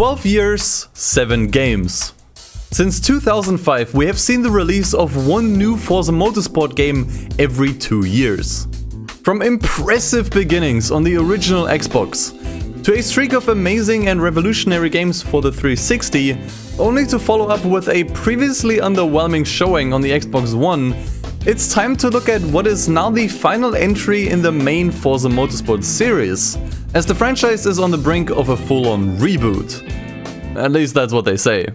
12 years, 7 games. Since 2005, we have seen the release of one new Forza Motorsport game every 2 years. From impressive beginnings on the original Xbox, to a streak of amazing and revolutionary games for the 360, only to follow up with a previously underwhelming showing on the Xbox One, it's time to look at what is now the final entry in the main Forza Motorsport series, as the franchise is on the brink of a full-on reboot. At least that's what they say.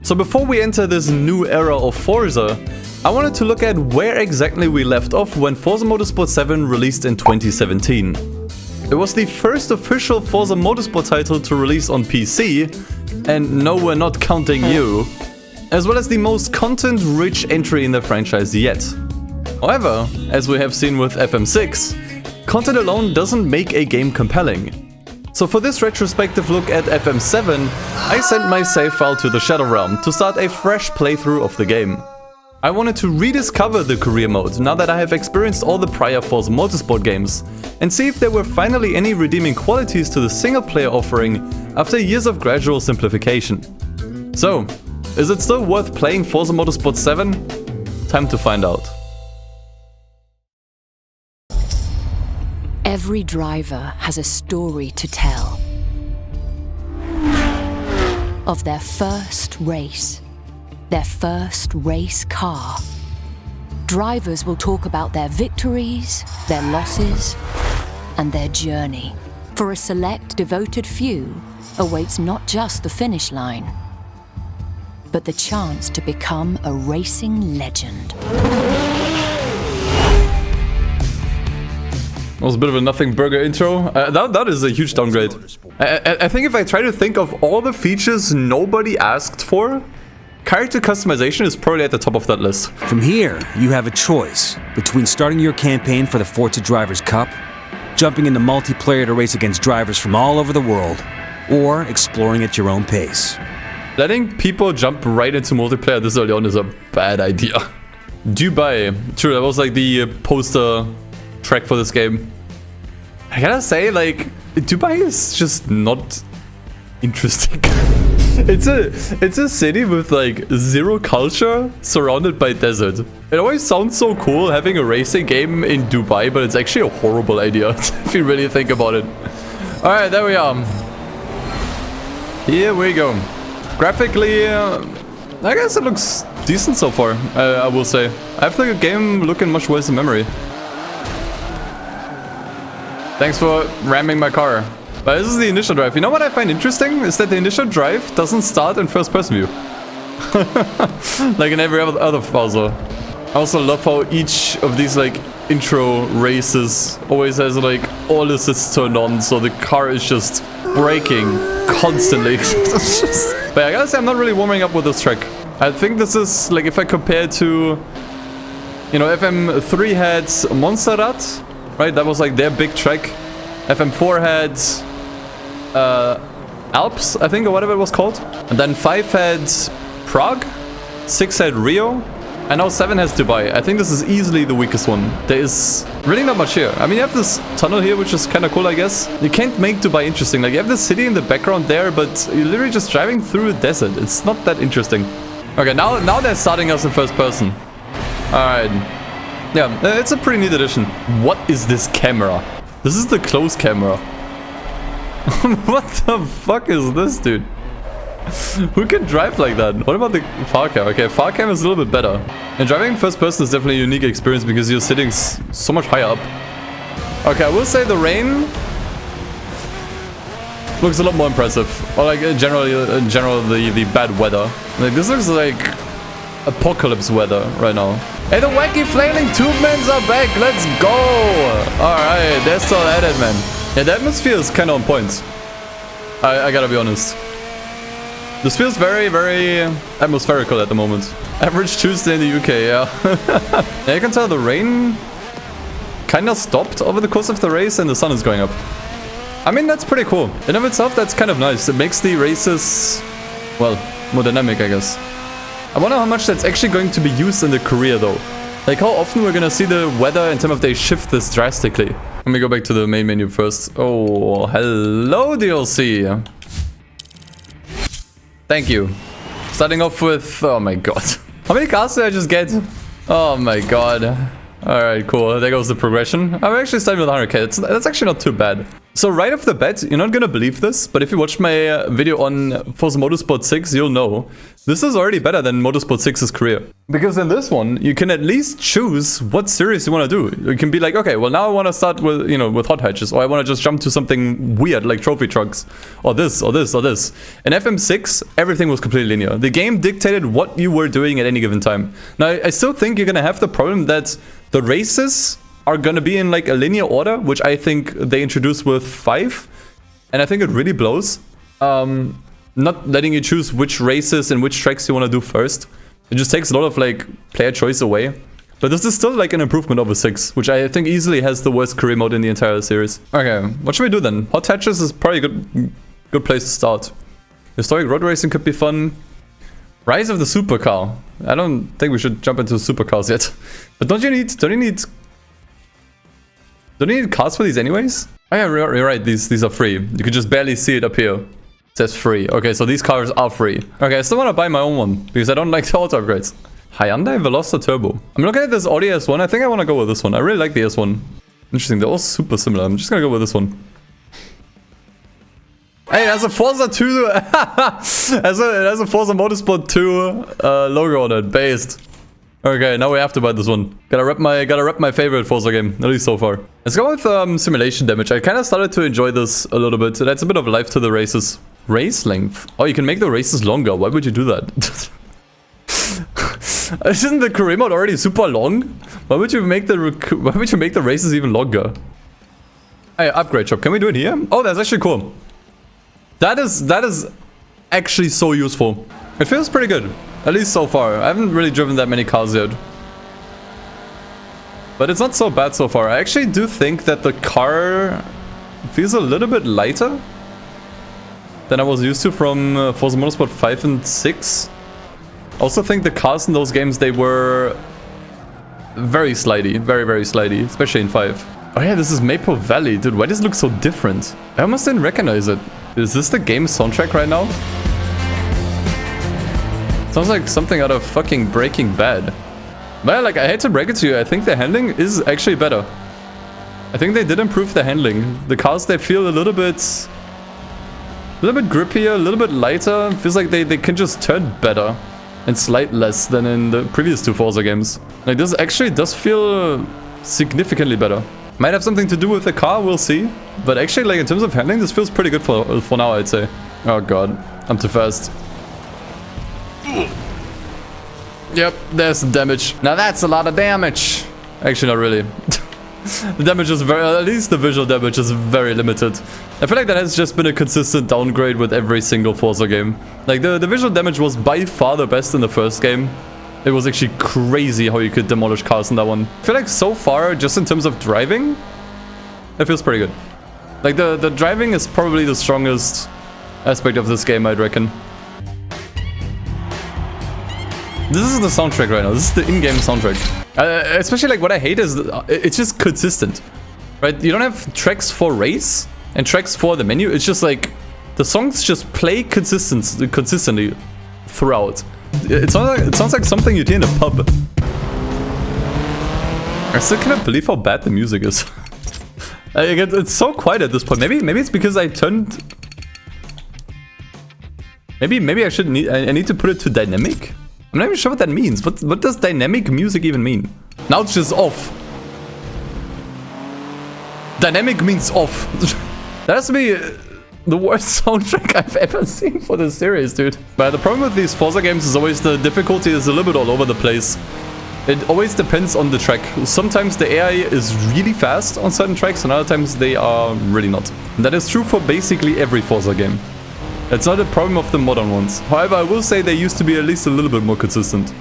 So before we enter this new era of Forza, I wanted to look at where exactly we left off when Forza Motorsport 7 released in 2017. It was the first official Forza Motorsport title to release on PC, and no, we're not counting you, as well as the most content-rich entry in the franchise yet. However, as we have seen with FM6, content alone doesn't make a game compelling. So for this retrospective look at FM7, I sent my save file to the Shadow Realm to start a fresh playthrough of the game. I wanted to rediscover the career mode now that I have experienced all the prior Forza Motorsport games, and see if there were finally any redeeming qualities to the single player offering after years of gradual simplification. So, is it still worth playing Forza Motorsport 7? Time to find out. Every driver has a story to tell. Of their first race car. Drivers will talk about their victories, their losses, and their journey. For a select, devoted few awaits not just the finish line, but the chance to become a racing legend. That was a bit of a nothing burger intro. That is a huge downgrade. I think if I try to think of all the features nobody asked for, character customization is probably at the top of that list. From here, you have a choice between starting your campaign for the Forza Drivers' Cup, jumping into multiplayer to race against drivers from all over the world, or exploring at your own pace. Letting people jump right into multiplayer this early on is a bad idea. Dubai. True, that was like the poster track for this game. I gotta say, like, Dubai is just not interesting. It's a city with like zero culture surrounded by desert. It always sounds so cool having a racing game in Dubai, but it's actually a horrible idea if you really think about it. Alright, there we are. Here we go. Graphically, I guess it looks decent so far, I will say. I have like a game looking much worse in memory. Thanks for ramming my car. But this is the initial drive. You know what I find interesting? Is that the initial drive doesn't start in first person view. Like in every other Forza. I also love how each of these like intro races always has like all assists turned on, so the car is just braking constantly. But I gotta say, I'm not really warming up with this track. I think this is like, if I compare to, you know, FM3 had Montserrat, right? That was like their big track. FM4 had Alps, I think, or whatever it was called. And then 5 had Prague, 6 had Rio, and now 7 has Dubai. I think this is easily the weakest one. There is really not much here. I mean, you have this tunnel here, which is kind of cool, I guess. You can't make Dubai interesting. Like, you have the city in the background there, but you're literally just driving through a desert. It's not that interesting. Okay, now they're starting us in first person. Alright. Yeah, it's a pretty neat addition. What is this camera? This is the close camera. What the fuck is this, dude? Who can drive like that? What about the far cam? Okay, far cam is a little bit better. And driving in first person is definitely a unique experience because you're sitting so much higher up. Okay, I will say the rain looks a lot more impressive. Or like in general the bad weather. Like this looks like apocalypse weather right now. Hey, the wacky flailing tubemans are back. Let's go. Alright, they're still at it, man. Yeah, the atmosphere is kind of on point. I gotta be honest. This feels very, very atmospherical at the moment. Average Tuesday in the UK, yeah. Yeah, you can tell the rain kind of stopped over the course of the race and the sun is going up. I mean, that's pretty cool. In of itself, that's kind of nice. It makes the races, well, more dynamic, I guess. I wonder how much that's actually going to be used in the career, though. Like, how often we're gonna see the weather in terms of they shift this drastically. Let me go back to the main menu first. Oh, hello, DLC. Thank you. Starting off with... Oh my god. How many cars did I just get? Oh my god. Alright, cool. There goes the progression. I'm actually starting with 100k. That's actually not too bad. So right off the bat, you're not gonna believe this, but if you watched my video on Forza Motorsport 6, you'll know this is already better than Motorsport 6's career. Because in this one, you can at least choose what series you want to do. You can be like, okay, well now I want to start with, you know, with hot hatches, or I want to just jump to something weird like trophy trucks, or this, or this, or this. In FM6, everything was completely linear. The game dictated what you were doing at any given time. Now, I still think you're gonna have the problem that the races are gonna be in like a linear order, which I think they introduced with 5, and I think it really blows. Not letting you choose which races and which tracks you want to do first. It just takes a lot of like player choice away. But this is still like an improvement over 6, which I think easily has the worst career mode in the entire series. Okay, what should we do then? Hot hatches is probably a good place to start. Historic road racing could be fun. Rise of the supercar. I don't think we should jump into supercars yet. But don't you need cars for these anyways? Oh yeah, you're right, these are free. You can just barely see it up here. It says free. Okay, so these cars are free. Okay, I still want to buy my own one, because I don't like the auto upgrades. Hyundai Veloster Turbo. I'm looking at this Audi S1, I think I want to go with this one. I really like the S1. Interesting, they're all super similar. I'm just gonna go with this one. Hey, there's a Forza 2, there's a Forza Motorsport 2 logo on it, based. Okay, now we have to buy this one. Gotta rep my favorite Forza game, at least so far. Let's go with simulation damage. I kind of started to enjoy this a little bit. So that's a bit of life to the races. Race length. Oh, you can make the races longer. Why would you do that? Isn't the career mode already super long? Why would you make the races even longer? Hey, upgrade shop. Can we do it here? Oh, that's actually cool. That is actually so useful. It feels pretty good. At least so far. I haven't really driven that many cars yet. But it's not so bad so far. I actually do think that the car feels a little bit lighter than I was used to from Forza Motorsport 5 and 6. I also think the cars in those games, they were very slidey. Very, very slidey. Especially in 5. Oh yeah, this is Maple Valley. Dude, why does it look so different? I almost didn't recognize it. Is this the game's soundtrack right now? Sounds like something out of fucking Breaking Bad. But like, I hate to break it to you, I think the handling is actually better. I think they did improve the handling. The cars, they feel a little bit grippier, a little bit lighter. It feels like they can just turn better and slide less than in the previous 2 Forza games. Like, this actually does feel significantly better. Might have something to do with the car, we'll see. But actually, like, in terms of handling, this feels pretty good for now, I'd say. Oh god, I'm too fast. Yep, there's the damage. Now that's a lot of damage. Actually, not really. The damage is at least the visual damage is very limited. I feel like that has just been a consistent downgrade with every single Forza game. Like, the visual damage was by far the best in the first game. It was actually crazy how you could demolish cars in that one. I feel like so far, just in terms of driving, it feels pretty good. Like, the driving is probably the strongest aspect of this game, I'd reckon. This is the soundtrack right now. This is the in-game soundtrack. Especially, like, what I hate is it's just consistent, right? You don't have tracks for race and tracks for the menu. It's just like the songs just play consistently throughout. It sounds like something you'd hear in a pub. I still cannot believe how bad the music is. It's so quiet at this point. Maybe it's because I turned. Maybe I need to put it to dynamic. I'm not even sure what that means. What does dynamic music even mean? Now it's just off. Dynamic means off. That has to be the worst soundtrack I've ever seen for this series, dude. But the problem with these Forza games is always the difficulty is a little bit all over the place. It always depends on the track. Sometimes the AI is really fast on certain tracks, and other times they are really not. And that is true for basically every Forza game. It's not a problem of the modern ones. However, I will say they used to be at least a little bit more consistent.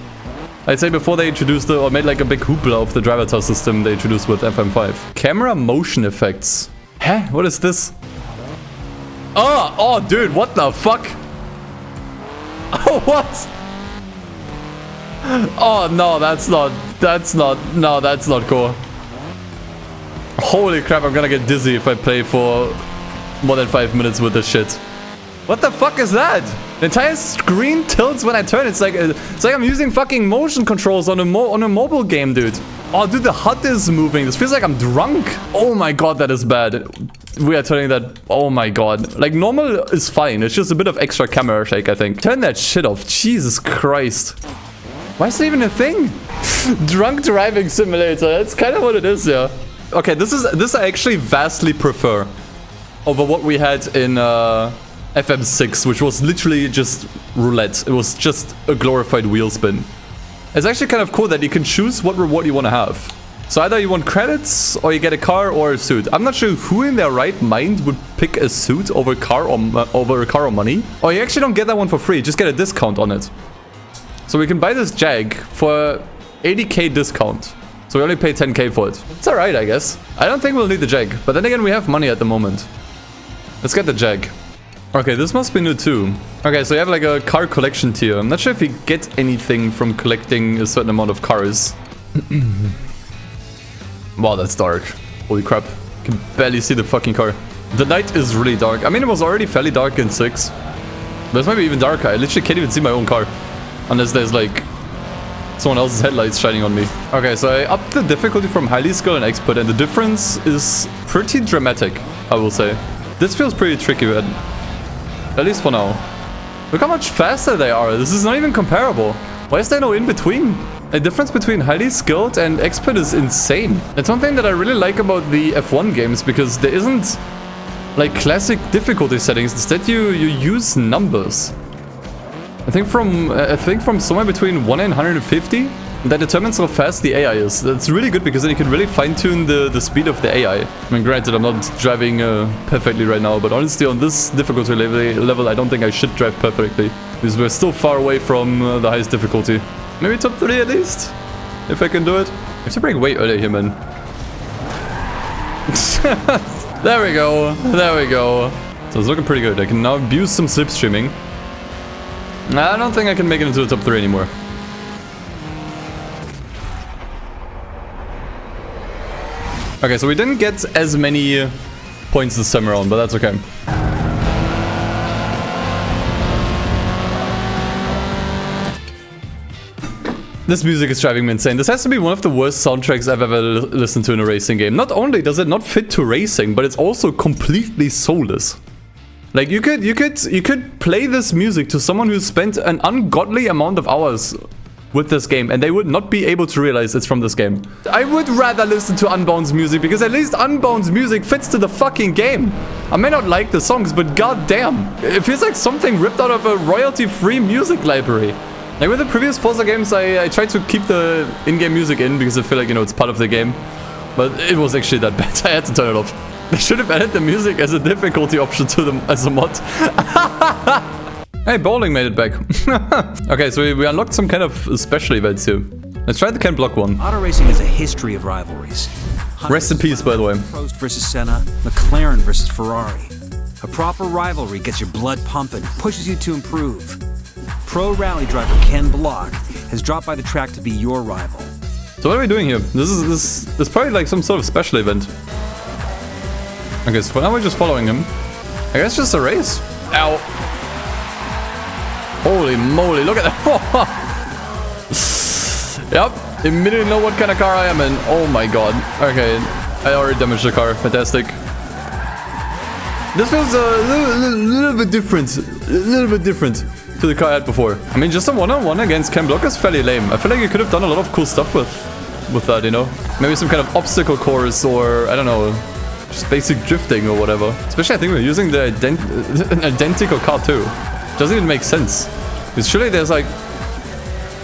I'd say before they introduced or made like a big hoopla of the driver task system they introduced with FM5. Camera motion effects. Huh? What is this? Oh, dude, what the fuck? Oh, what? Oh, no, that's not cool. Holy crap, I'm gonna get dizzy if I play for more than 5 minutes with this shit. What the fuck is that? The entire screen tilts when I turn. It's like I'm using fucking motion controls on a mobile game, dude. Oh, dude, the HUD is moving. This feels like I'm drunk. Oh my god, that is bad. We are turning that. Oh my god. Like, normal is fine. It's just a bit of extra camera shake, I think. Turn that shit off. Jesus Christ. Why is that even a thing? Drunk driving simulator. That's kind of what it is, yeah. Okay, this I actually vastly prefer over what we had in FM6, which was literally just roulette. It was just a glorified wheel spin. It's actually kind of cool that you can choose what reward you want to have. So either you want credits, or you get a car or a suit. I'm not sure who in their right mind would pick a suit over a car or money. Or you actually don't get that one for free, you just get a discount on it. So we can buy this Jag for 80k discount. So we only pay 10k for it. It's alright, I guess. I don't think we'll need the Jag, but then again, we have money at the moment. Let's get the Jag. Okay, this must be new too. Okay, so you have like a car collection tier. I'm not sure if you get anything from collecting a certain amount of cars. Wow, that's dark. Holy crap. I can barely see the fucking car. The night is really dark. I mean, it was already fairly dark in 6. But it's maybe even darker. I literally can't even see my own car. Unless there's like someone else's headlights shining on me. Okay, so I upped the difficulty from highly skilled and expert, and the difference is pretty dramatic, I will say. This feels pretty tricky, man. At least for now. Look how much faster they are. This is not even comparable. Why is there no in-between? The difference between highly skilled and expert is insane. It's one thing that I really like about the F1 games, because there isn't like classic difficulty settings. Instead, you use numbers. I think from somewhere between 1 and 150, that determines how fast the AI is. That's really good, because then you can really fine-tune the speed of the AI. I mean, granted, I'm not driving perfectly right now, but honestly, on this difficulty level, I don't think I should drive perfectly, because we're still far away from the highest difficulty. Maybe top 3 at least, if I can do it. I have to brake way earlier here, man. There we go. There we go. So it's looking pretty good. I can now abuse some slipstreaming. I don't think I can make it into the top 3 anymore. Okay, so we didn't get as many points this time around, but that's okay. This music is driving me insane. This has to be one of the worst soundtracks I've ever listened to in a racing game. Not only does it not fit to racing, but it's also completely soulless. Like, you could play this music to someone who spent an ungodly amount of hours with this game, and they would not be able to realize it's from this game. I would rather listen to Unbound's music, because at least Unbound's music fits to the fucking game. I may not like the songs, but goddamn, it feels like something ripped out of a royalty-free music library. Like with the previous Forza games, I tried to keep the in-game music in, because I feel like, you know, it's part of the game. But it was actually that bad. I had to turn it off. They should have added the music as a difficulty option to them as a mod. Hey, bowling made it back. Okay, so we unlocked some kind of special events here. Let's try the Ken Block one. Auto racing has a history of rivalries. Rest in peace, by the way. Prost versus Senna, McLaren versus Ferrari. A proper rivalry gets your blood pumping, pushes you to improve. Pro rally driver Ken Block has dropped by the track to be your rival. So what are we doing here? This is probably like some sort of special event. Okay, so for now we're just following him. I guess just a race. Ow. Holy moly, look at that. Yep, immediately know what kind of car I am in. Oh my god. Okay, I already damaged the car. Fantastic. This feels a little bit different. A little bit different to the car I had before. I mean, just a one-on-one against Ken Block is fairly lame. I feel like you could have done a lot of cool stuff with that, you know? Maybe some kind of obstacle course, or I don't know, just basic drifting or whatever. Especially I think we're using the an identical car too. Doesn't even make sense. Because surely there's like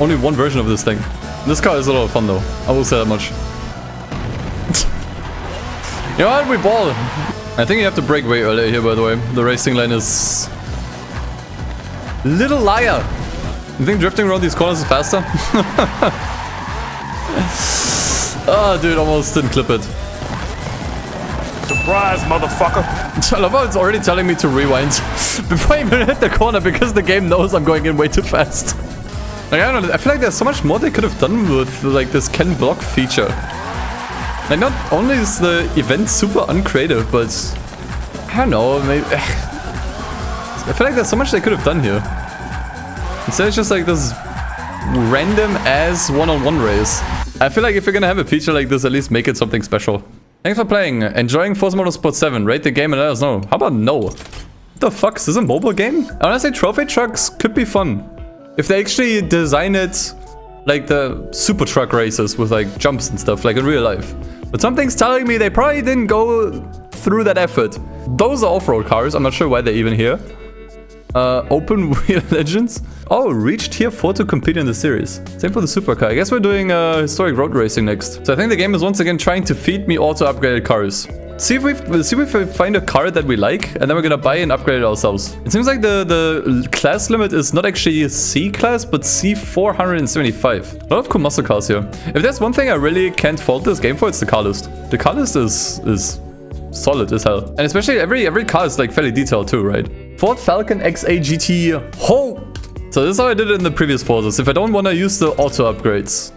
only one version of this thing. This car is a lot of fun though. I will say that much. You know what? We ball. I think you have to brake way earlier here, by the way. The racing lane is... Little liar! You think drifting around these corners is faster? Oh, dude, almost didn't clip it. Surprise, motherfucker! I love how it's already telling me to rewind before I even hit the corner, because the game knows I'm going in way too fast. Like, I don't know, I feel like there's so much more they could have done with like this Ken Block feature. Like, not only is the event super uncreative, but I don't know, maybe I feel like there's so much they could have done here. Instead it's just like this random ass one-on-one race. I feel like if you're gonna have a feature like this, at least make it something special. Thanks for playing. Enjoying Forza Motorsport 7. Rate the game and let us know. How about no? What the fuck? Is this a mobile game? Honestly, trophy trucks could be fun. If they actually design it like the super truck races with like jumps and stuff, like in real life. But something's telling me they probably didn't go through that effort. Those are off-road cars. I'm not sure why they're even here. Open Wheel Legends. Oh, reached tier 4 to compete in the series. Same for the supercar. I guess we're doing historic road racing next. So I think the game is once again trying to feed me auto-upgraded cars. See if we find a car that we like, and then we're gonna buy and upgrade it ourselves. It seems like the class limit is not actually C class, but C475. A lot of cool muscle cars here. If there's one thing I really can't fault this game for, it's the car list. The car list is solid as hell. And especially every car is like fairly detailed too, right? Ford Falcon XA GT. Ho! So this is how I did it in the previous Forzas. If I don't want to use the auto upgrades,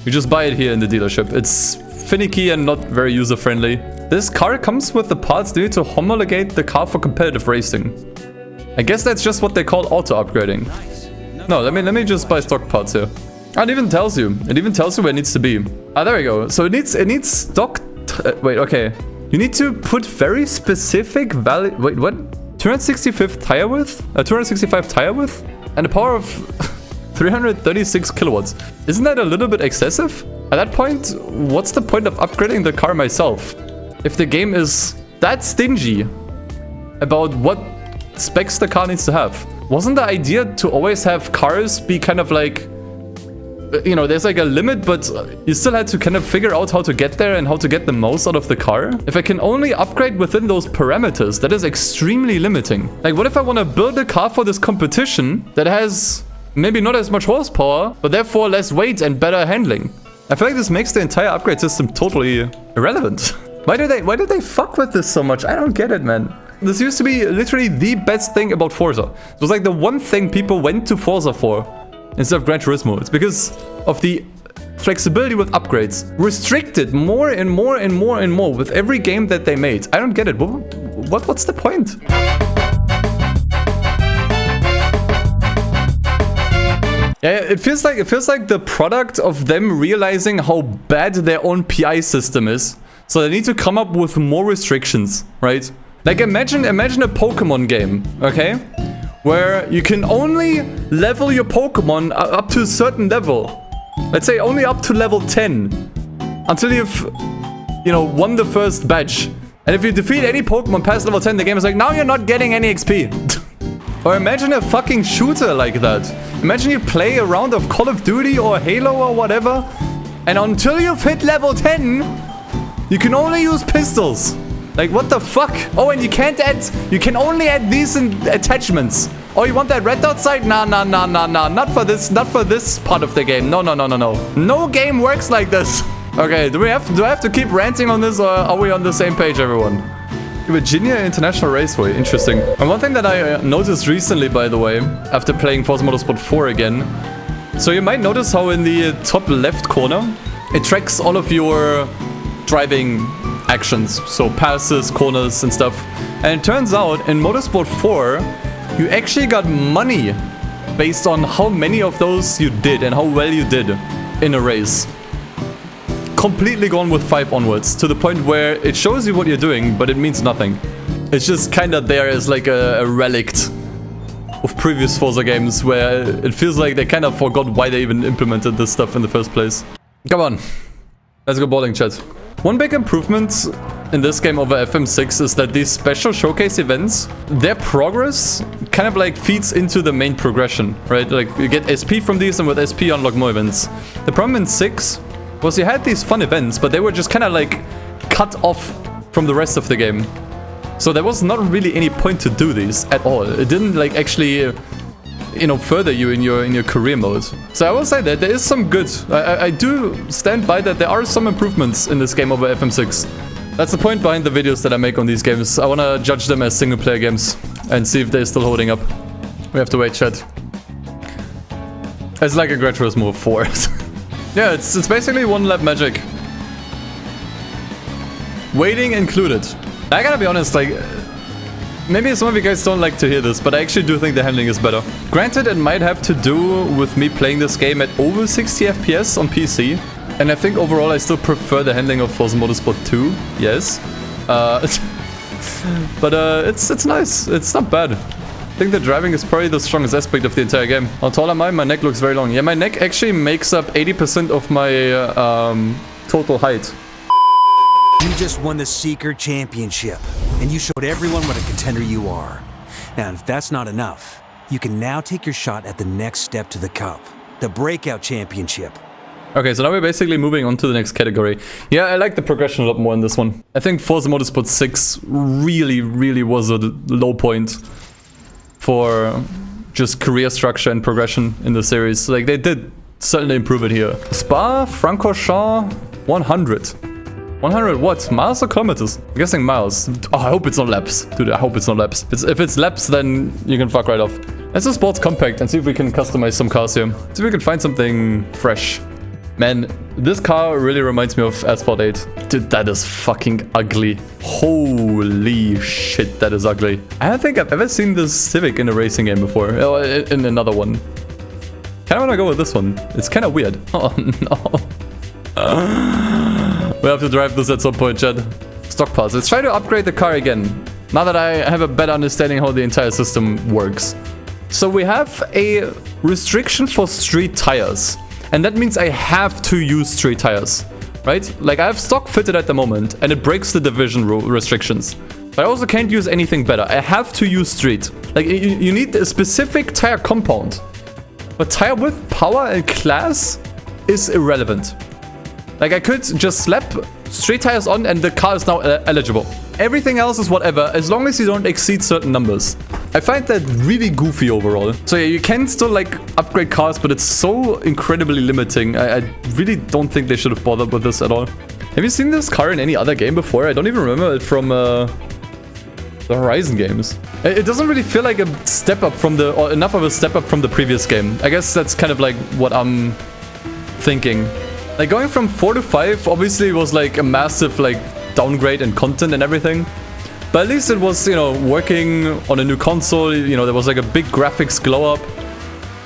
you just buy it here in the dealership. It's finicky and not very user-friendly. This car comes with the parts needed to homologate the car for competitive racing. I guess that's just what they call auto upgrading. No, let me just buy stock parts here. Oh, it even tells you. It even tells you where it needs to be. Ah, there we go. So it needs stock. Wait, okay. You need to put very specific value. Wait, what? 265 tire width? 265 tire width? And a power of 336 kilowatts. Isn't that a little bit excessive? At that point, what's the point of upgrading the car myself? If the game is that stingy about what specs the car needs to have. Wasn't the idea to always have cars be kind of like, you know, there's like a limit, but you still had to kind of figure out how to get there and how to get the most out of the car? If I can only upgrade within those parameters, that is extremely limiting. Like, what if I want to build a car for this competition that has maybe not as much horsepower, but therefore less weight and better handling? I feel like this makes the entire upgrade system totally irrelevant. Why do they fuck with this so much? I don't get it, man. This used to be literally the best thing about Forza. It was like the one thing people went to Forza for instead of Gran Turismo. It's because of the flexibility with upgrades. Restricted more and more and more and more with every game that they made. I don't get it. What's the point? Yeah, it feels like the product of them realizing how bad their own PI system is. So they need to come up with more restrictions, right? Like imagine a Pokemon game, okay? Where you can only level your Pokemon up to a certain level. Let's say only up to level 10. Until you've, you know, won the first badge. And if you defeat any Pokemon past level 10, the game is like, now you're not getting any XP. Or imagine a fucking shooter like that. Imagine you play a round of Call of Duty or Halo or whatever. And until you've hit level 10, you can only use pistols. Like, what the fuck? Oh, and you can only add these attachments. Oh, you want that red dot sight? Nah. Not for this part of the game. No. No game works like this. Okay, do I have to keep ranting on this, or are we on the same page, everyone? Virginia International Raceway, interesting. And one thing that I noticed recently, by the way, after playing Forza Motorsport 4 again. So you might notice how in the top left corner, it tracks all of your driving actions, so passes, corners and stuff. And it turns out in Motorsport 4 you actually got money based on how many of those you did and how well you did in a race. Completely gone with 5 onwards, to the point where it shows you what you're doing, but it means nothing. It's just kind of there as like a relic of previous Forza games, where it feels like they kind of forgot why they even implemented this stuff in the first place. Come on, let's go bowling, chat. One big improvement in this game over FM6 is that these special showcase events, their progress kind of like feeds into the main progression, right? Like you get SP from these, and with SP unlock more events. The problem in 6 was you had these fun events, but they were just kind of like cut off from the rest of the game. So there was not really any point to do these at all. It didn't like actually, you know, further you in your career mode. So I will say that there is some good. I do stand by that there are some improvements in this game over FM6. That's the point behind the videos that I make on these games. I want to judge them as single player games and see if they're still holding up. We have to wait, chat. It's like a Gran Turismo 4. Yeah, it's basically one lap magic. Waiting included. I gotta be honest, like, Maybe some of you guys don't like to hear this, but I actually do think the handling is better. Granted, it might have to do with me playing this game at over 60 FPS on PC. And I think overall I still prefer the handling of Forza Motorsport 2, yes. But it's nice, it's not bad. I think the driving is probably the strongest aspect of the entire game. How tall am I? My neck looks very long. Yeah, my neck actually makes up 80% of my total height. You just won the Seeker Championship, and you showed everyone what a contender you are. Now, if that's not enough, you can now take your shot at the next step to the Cup, the Breakout Championship. Okay, so now we're basically moving on to the next category. Yeah, I like the progression a lot more in this one. I think Forza Motorsport 6 really was a low point for just career structure and progression in the series. Like, they did certainly improve it here. Spa-Francorchamps 100. 100 what? Miles or kilometers? I'm guessing miles. Oh, I hope it's not laps. Dude, I hope it's not laps. If it's laps, then you can fuck right off. Let's do Sports Compact and see if we can customize some cars here. See if we can find something fresh. Man, this car really reminds me of Asphalt 8. Dude, that is fucking ugly. Holy shit, that is ugly. I don't think I've ever seen this Civic in a racing game before. Oh, in another one. Kinda wanna go with this one. It's kinda weird. Oh no. We have to drive this at some point, Chad. Stock parts. Let's try to upgrade the car again. Now that I have a better understanding how the entire system works. So we have a restriction for street tires. And that means I have to use street tires, right? Like, I have stock fitted at the moment, and it breaks the division restrictions. But I also can't use anything better. I have to use street. Like, you need a specific tire compound. But tire width, power, and class is irrelevant. Like, I could just slap street tires on, and the car is now eligible. Everything else is whatever, as long as you don't exceed certain numbers. I find that really goofy overall. So yeah, you can still like upgrade cars, but it's so incredibly limiting. I really don't think they should have bothered with this at all. Have you seen this car in any other game before? I don't even remember it from the Horizon games. It doesn't really feel like a step up from the, or enough of a step up from the previous game. I guess that's kind of like what I'm thinking. Like going from 4 to 5 obviously was like a massive like downgrade in content and everything. But at least it was, you know, working on a new console. You know, there was like a big graphics glow up.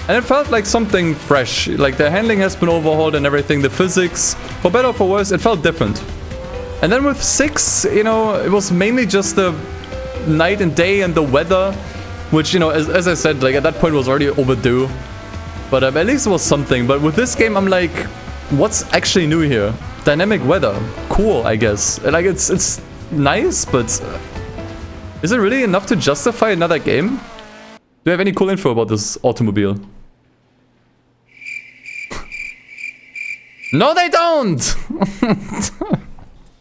And it felt like something fresh. Like the handling has been overhauled and everything. The physics, for better or for worse, it felt different. And then with 6, you know, it was mainly just the night and day and the weather. Which, you know, as I said, like at that point was already overdue. But at least it was something. But with this game, I'm like, what's actually new here? Dynamic weather. Cool, I guess. Like, it's nice, but is it really enough to justify another game? Do you have any cool info about this automobile? No, they don't!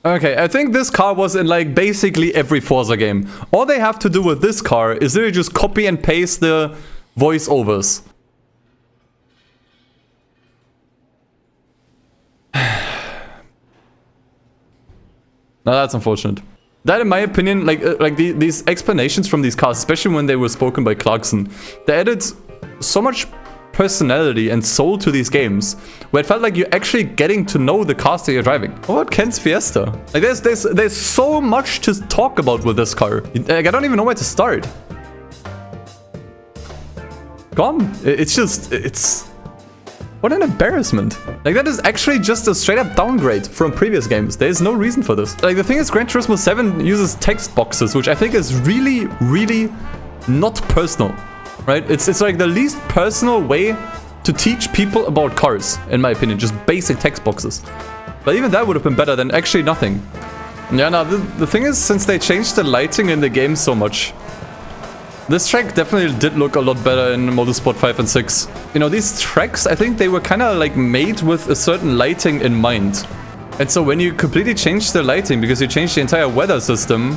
Okay, I think this car was in like basically every Forza game. All they have to do with this car is literally just copy and paste the voiceovers. Now that's unfortunate. That, in my opinion, like these explanations from these cars, especially when they were spoken by Clarkson, they added so much personality and soul to these games, where it felt like you're actually getting to know the cars that you're driving. What about Ken's Fiesta? Like there's so much to talk about with this car. Like, I don't even know where to start. Come, it's what an embarrassment. Like, that is actually just a straight up downgrade from previous games. There's no reason for this. Like, the thing is, Gran Turismo 7 uses text boxes, which I think is really, really not personal, right? It's like the least personal way to teach people about cars, in my opinion. Just basic text boxes. But even that would have been better than actually nothing. Yeah, no, the thing is, since they changed the lighting in the game so much, this track definitely did look a lot better in Motorsport 5 and 6. You know, these tracks, I think they were kind of like made with a certain lighting in mind. And so when you completely change the lighting because you changed the entire weather system,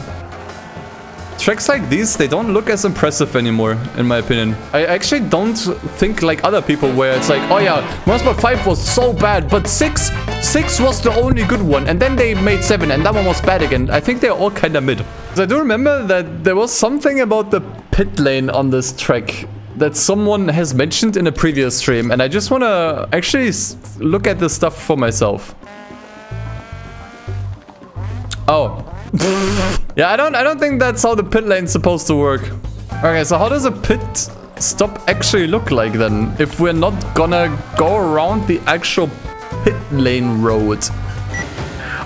tracks like these, they don't look as impressive anymore, in my opinion. I actually don't think like other people where it's like, oh yeah, Motorsport 5 was so bad, but 6 was the only good one, and then they made 7 and that one was bad again. I think they're all kind of mid. I do remember that there was something about the pit lane on this track that someone has mentioned in a previous stream, and I just want to actually look at this stuff for myself. Oh. Yeah, I don't think that's how the pit lane's supposed to work. Okay, so how does a pit stop actually look like then? If we're not gonna go around the actual pit lane road.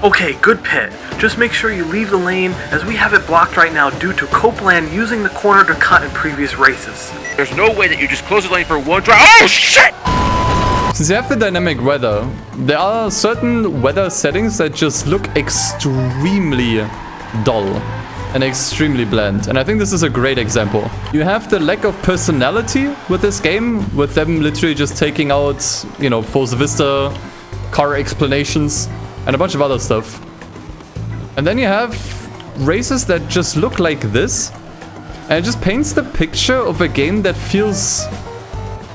Okay, good pit. Just make sure you leave the lane, as we have it blocked right now due to Copeland using the corner to cut in previous races. There's no way that you just close the lane for one drive. Oh shit! Since you have the dynamic weather, there are certain weather settings that just look extremely dull and extremely bland, and I think this is a great example. You have the lack of personality with this game, with them literally just taking out, you know, Forza Vista, car explanations, and a bunch of other stuff. And then you have races that just look like this, and it just paints the picture of a game that feels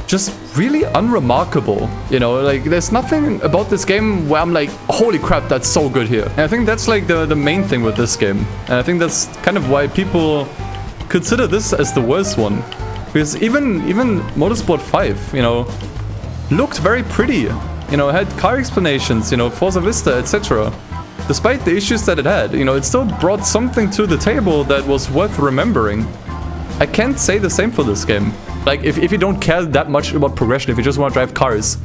just really unremarkable. You know, like there's nothing about this game where I'm like, holy crap, that's so good here. And I think that's like the main thing with this game. And I think that's kind of why people consider this as the worst one. Because even Motorsport 5, you know, looked very pretty. You know, it had car explanations, you know, Forza Vista, etc. Despite the issues that it had, you know, it still brought something to the table that was worth remembering. I can't say the same for this game. Like, if you don't care that much about progression, if you just want to drive cars,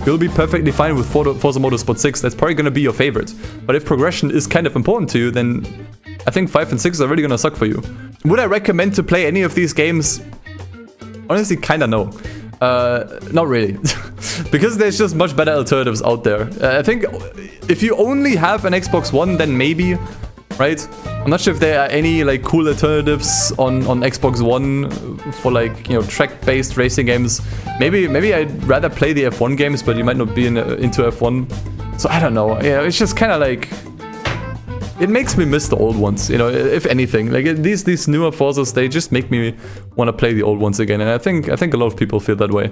you'll be perfectly fine with Forza Motorsport 6. That's probably going to be your favorite. But if progression is kind of important to you, then I think 5 and 6 are really going to suck for you. Would I recommend to play any of these games? Honestly, kind of no. Not really. Because there's just much better alternatives out there. I think if you only have an Xbox One, then maybe, right? I'm not sure if there are any like cool alternatives on Xbox One for like, you know, track-based racing games. Maybe I'd rather play the F1 games, but you might not be into F1. So I don't know. Yeah, it's just kind of like, it makes me miss the old ones, you know, if anything. Like these newer Forzas, they just make me want to play the old ones again, and I think a lot of people feel that way.